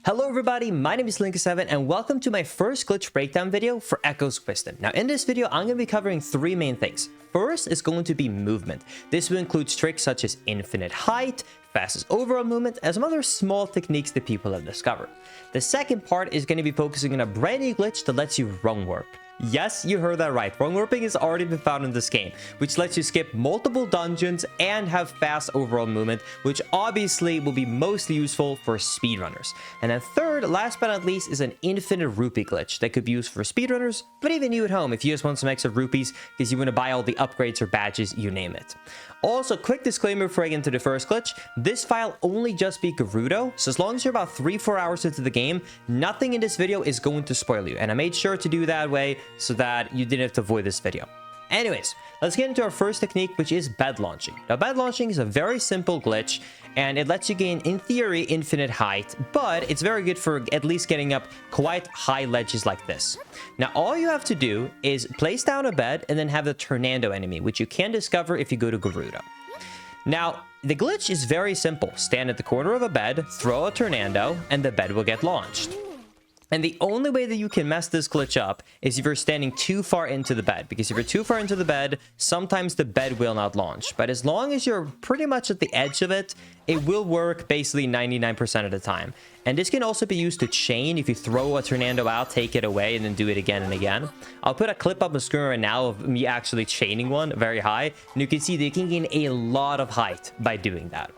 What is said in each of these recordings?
Hello everybody, my name is Link7 and welcome to my first glitch breakdown video for Echo's Wisdom. Now in this video, I'm going to be covering three main things. First is going to be movement. This will include tricks such as infinite height, fastest overall movement, and some other small techniques that people have discovered. The second part is going to be focusing on a brand new glitch that lets you rung warp. Yes, you heard that right. Rung warping has already been found in this game, which lets you skip multiple dungeons and have fast overall movement, which obviously will be mostly useful for speedrunners. And then third, last but not least, is an infinite rupee glitch that could be used for speedrunners, but even you at home if you just want some extra rupees because you want to buy all the upgrades or badges, you name it. Also, quick disclaimer before I get into the first glitch, this file only just be Gerudo, so as long as you're about 3-4 hours into the game, nothing in this video is going to spoil you, and I made sure to do that way so that you didn't have to avoid this video. Anyways, let's get into our first technique, which is bed launching. Now, bed launching is a very simple glitch, and it lets you gain, in theory, infinite height, but it's very good for at least getting up quite high ledges like this. Now, all you have to do is place down a bed and then have the Tornado enemy, which you can discover if you go to Gerudo. Now, the glitch is very simple. Stand at the corner of a bed, throw a Tornado, and the bed will get launched. And the only way that you can mess this glitch up is if you're standing too far into the bed, because if you're too far into the bed, sometimes the bed will not launch. But as long as you're pretty much at the edge of it, it will work basically 99% of the time. And this can also be used to chain. If you throw a Tornado out, take it away, and then do it again and again. I'll put a clip up on the screen right now of me actually chaining one very high. And you can see that you can gain a lot of height by doing that.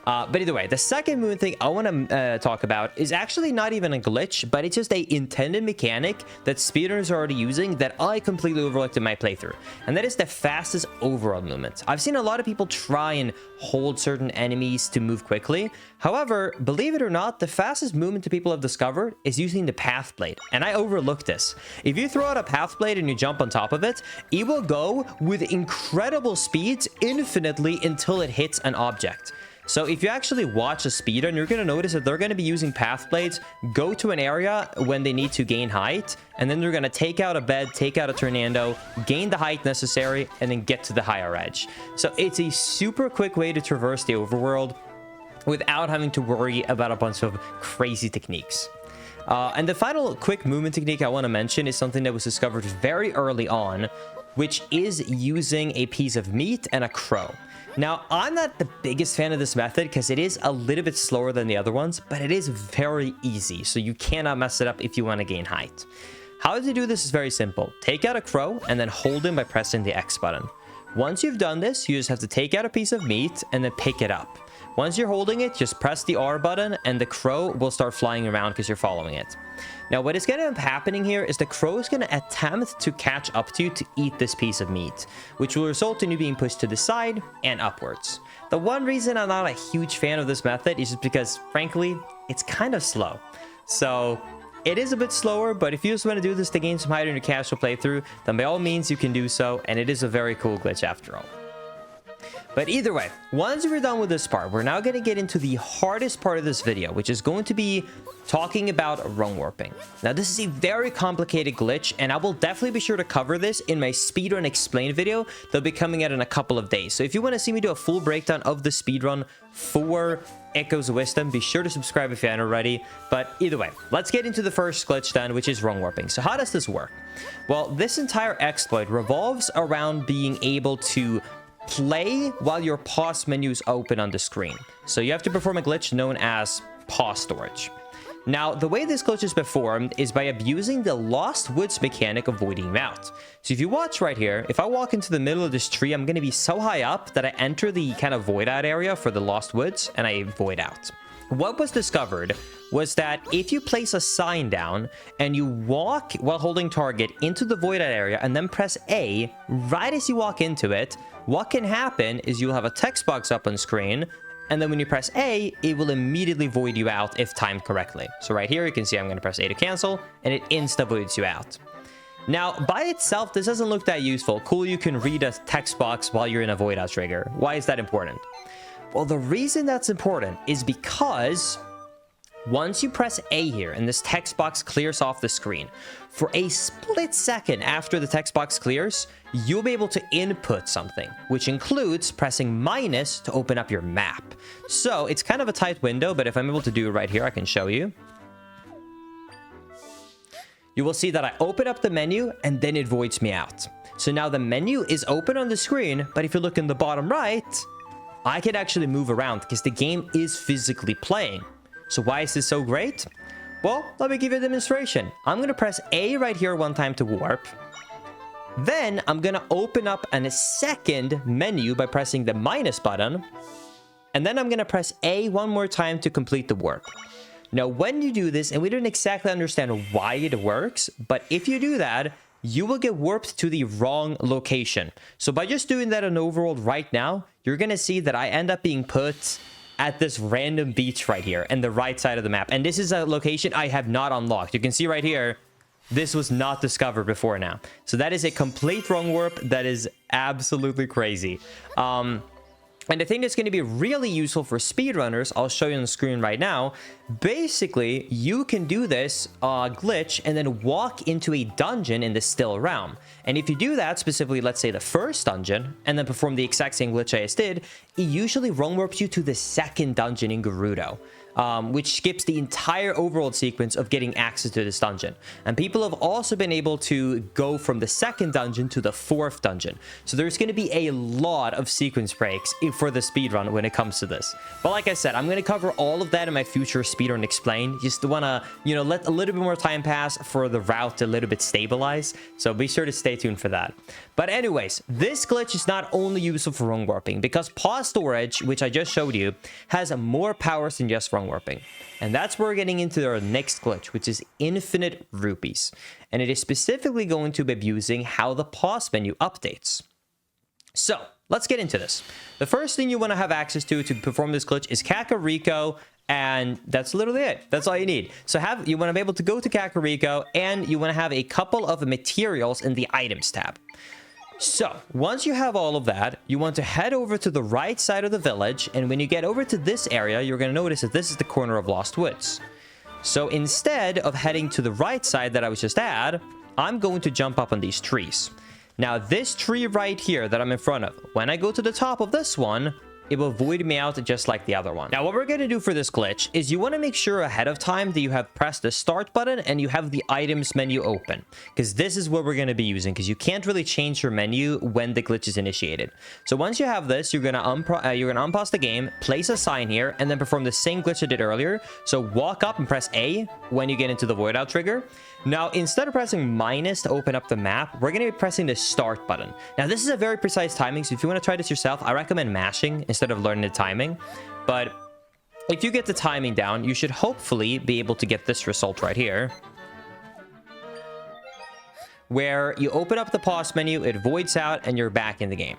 But either way, the second movement thing I want to talk about is actually not even a glitch, but it's just a intended mechanic that speedrunners are already using that I completely overlooked in my playthrough. And that is the fastest overall movement. I've seen a lot of people try and hold certain enemies to move quickly. However, believe it or not, the fastest movement that people have discovered is using the path blade. And I overlooked this. If you throw out a path blade and you jump on top of it, it will go with incredible speeds infinitely until it hits an object. So if you actually watch a speedrun, you're going to notice that they're going to be using path blades, go to an area when they need to gain height, and then they're going to take out a bed, take out a Tornado, gain the height necessary, and then get to the higher edge. So it's a super quick way to traverse the overworld without having to worry about a bunch of crazy techniques. And the final quick movement technique I want to mention is something that was discovered very early on, which is using a piece of meat and a crow. Now, I'm not the biggest fan of this method because it is a little bit slower than the other ones, but it is very easy, so you cannot mess it up if you want to gain height. How to do this is very simple. Take out a crow and then hold him by pressing the X button. Once you've done this, you just have to take out a piece of meat and then pick it up. Once you're holding it, just press the R button and the crow will start flying around because you're following it. Now, what is going to end up happening here is the crow is going to attempt to catch up to you to eat this piece of meat, which will result in you being pushed to the side and upwards. The one reason I'm not a huge fan of this method is just because, frankly, it's kind of slow. So it is a bit slower, but if you just want to do this to gain some height in your casual playthrough, then by all means you can do so, and it is a very cool glitch after all. But either way, once we're done with this part, we're now going to get into the hardest part of this video, which is going to be talking about rung warping. Now, this is a very complicated glitch, and I will definitely be sure to cover this in my speedrun explain video that'll be coming out in a couple of days. So if you want to see me do a full breakdown of the speedrun for Echo's Wisdom, be sure to subscribe if you haven't already. But either way, let's get into the first glitch then, which is rung warping. So how does this work? Well, this entire exploit revolves around being able to play while your pause menu is open on the screen. So you have to perform a glitch known as pause storage. Now, the way this glitch is performed is by abusing the Lost Woods mechanic of voiding you out. So if you watch right here, if I walk into the middle of this tree, I'm going to be so high up that I enter the kind of void out area for the Lost Woods and I void out. What was discovered was that if you place a sign down and you walk while holding target into the void out area and then press A right as you walk into it, what can happen is you'll have a text box up on screen, and then when you press A, it will immediately void you out if timed correctly. So right here, you can see I'm going to press A to cancel, and it insta-voids you out. Now, by itself, this doesn't look that useful. Cool, you can read a text box while you're in a void out trigger. Why is that important? Well, the reason that's important is because once you press A here and this text box clears off the screen, for a split second after the text box clears, you'll be able to input something, which includes pressing minus to open up your map. So it's kind of a tight window, but if I'm able to do it right here, I can show you. you will see that I open up the menu and then it voids me out. So now the menu is open on the screen, but if you look in the bottom right, I can actually move around because the game is physically playing. So why is this so great? Well, let me give you a demonstration. I'm going to press A right here one time to warp. Then I'm going to open up a second menu by pressing the minus button. And then I'm going to press A one more time to complete the warp. Now, when you do this, and we don't exactly understand why it works, but if you do that, you will get warped to the wrong location. So by just doing that on Overworld right now, you're going to see that I end up being put at this random beach right here and the right side of the map. And this is a location I have not unlocked. You can see right here, this was not discovered before now. So that is a complete wrong warp. That is absolutely crazy. And the thing that's going to be really useful for speedrunners, I'll show you on the screen right now. Basically, you can do this glitch and then walk into a dungeon in the still realm. And if you do that, specifically, let's say the first dungeon, and then perform the exact same glitch I just did, it usually wrong warps you to the second dungeon in Gerudo. Which skips the entire overworld sequence of getting access to this dungeon. And people have also been able to go from the second dungeon to the fourth dungeon. So there's going to be a lot of sequence breaks for the speedrun when it comes to this. But like I said, I'm going to cover all of that in my future speedrun explain. Just want to, let a little bit more time pass for the route to a little bit stabilize. So be sure to stay tuned for that. But anyways, this glitch is not only useful for wrong warping, because pause storage, which I just showed you, has more powers than just wrong warping. And that's where we're getting into our next glitch, which is infinite rupees. And it is specifically going to be abusing how the pause menu updates. So let's get into this. The first thing you want to have access to perform this glitch is Kakariko, and that's literally it. That's all you need. So you want to be able to go to Kakariko, and you want to have a couple of materials in the items tab. So once you have all of that, you want to head over to the right side of the village. And when you get over to this area, you're going to notice that this is the corner of Lost Woods. So instead of heading to the right side that I was just at, I'm going to jump up on these trees. Now, this tree right here that I'm in front of, when I go to the top of this one, it will void me out just like the other one. Now, what we're going to do for this glitch is you want to make sure ahead of time that you have pressed the start button and you have the items menu open, because this is what we're going to be using, because you can't really change your menu when the glitch is initiated. So once you have this, you're going to unpause the game, place a sign here, and then perform the same glitch I did earlier. So walk up and press A when you get into the void out trigger. Now, instead of pressing minus to open up the map, we're going to be pressing the start button. Now, this is a very precise timing, so if you want to try this yourself, I recommend mashing instead of learning the timing. But if you get the timing down, you should hopefully be able to get this result right here, where you open up the pause menu, it voids out, and you're back in the game.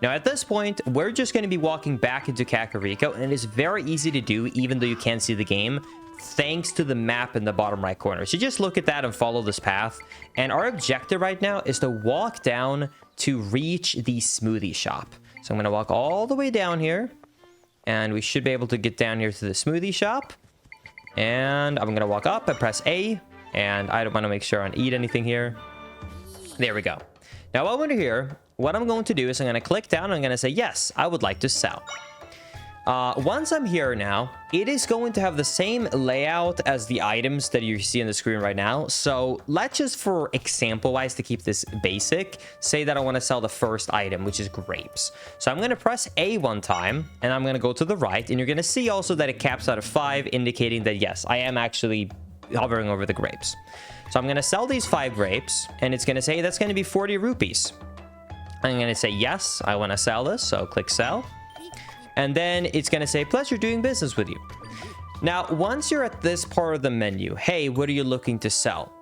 Now, at this point, we're just going to be walking back into Kakariko, and it is very easy to do, even though you can't see the game, thanks to the map in the bottom right corner. So just look at that and follow this path. And our objective right now is to walk down to reach the smoothie shop. So I'm going to walk all the way down here, and we should be able to get down here to the smoothie shop. And I'm going to walk up and press A, and I don't want to make sure I don't eat anything here. There we go. Now, while we're here, what I'm going to do is I'm going to click down and I'm going to say, yes, I would like to sell. Once I'm here now, it is going to have the same layout as the items that you see on the screen right now. So let's just, for example wise, to keep this basic, say that I want to sell the first item, which is grapes. So I'm going to press A one time, and I'm going to go to the right, and you're going to see also that it caps out of 5, indicating that yes, I am actually hovering over the grapes. So I'm going to sell these 5 grapes, and it's going to say that's going to be 40 rupees. I'm going to say yes, I want to sell this, so click sell. And then it's going to say, pleasure doing business with you. Now, once you're at this part of the menu, hey, what are you looking to sell?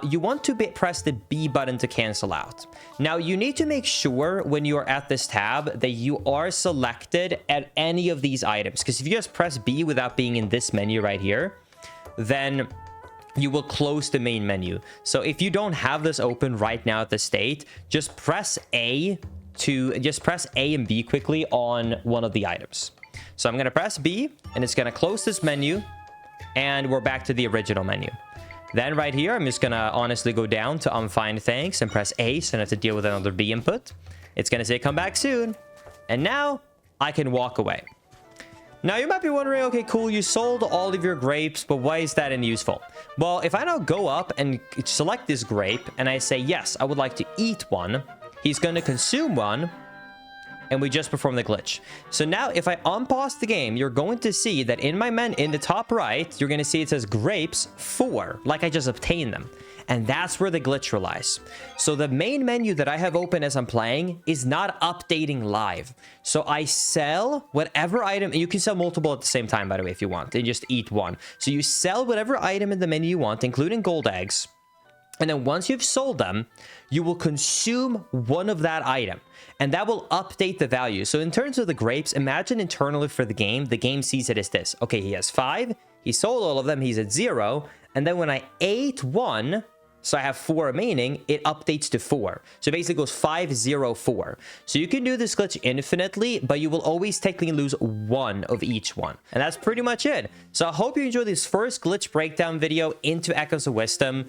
You want to press the B button to cancel out. Now, you need to make sure when you are at this tab that you are selected at any of these items. Because if you just press B without being in this menu right here, then you will close the main menu. So if you don't have this open right now at the state, just press A and B quickly on one of the items. So I'm going to press B, and it's going to close this menu, and we're back to the original menu. Then right here, I'm just going to honestly go down to I'm fine, thanks, and press A, so I have to deal with another B input. It's going to say come back soon, and now I can walk away. Now you might be wondering, okay, cool, you sold all of your grapes, but why is that useful? Well, if I now go up and select this grape and I say, yes, I would like to eat one, he's going to consume one, and we just perform the glitch. So now if I unpause the game, you're going to see that in my menu, in the top right, you're going to see it says grapes 4, like I just obtained them. And that's where the glitch relies. So the main menu that I have open as I'm playing is not updating live. So I sell whatever item, and you can sell multiple at the same time, by the way, if you want, and just eat one. So you sell whatever item in the menu you want, including gold eggs. And then once you've sold them, you will consume one of that item, and that will update the value. So in terms of the grapes, imagine internally for the game sees it as this. Okay, he has 5, he sold all of them, he's at 0, and then when I ate one, so I have 4 remaining, it updates to 4. So it basically goes 5, 0, 4. So you can do this glitch infinitely, but you will always technically lose one of each one. And that's pretty much it. So I hope you enjoyed this first glitch breakdown video into Echoes of Wisdom.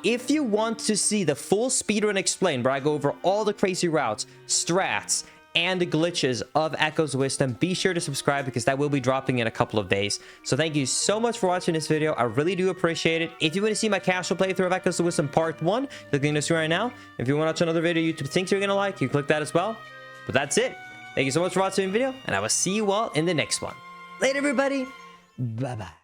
If you want to see the full speedrun explained, where I go over all the crazy routes, strats, and the glitches of Echoes of Wisdom, be sure to subscribe because that will be dropping in a couple of days. So thank you so much for watching this video. I really do appreciate it. If you want to see my casual playthrough of Echoes of Wisdom Part 1, click the screen right now. If you want to watch another video YouTube thinks you're going to like, you click that as well. But that's it. Thank you so much for watching the video, and I will see you all in the next one. Later, everybody. Bye-bye.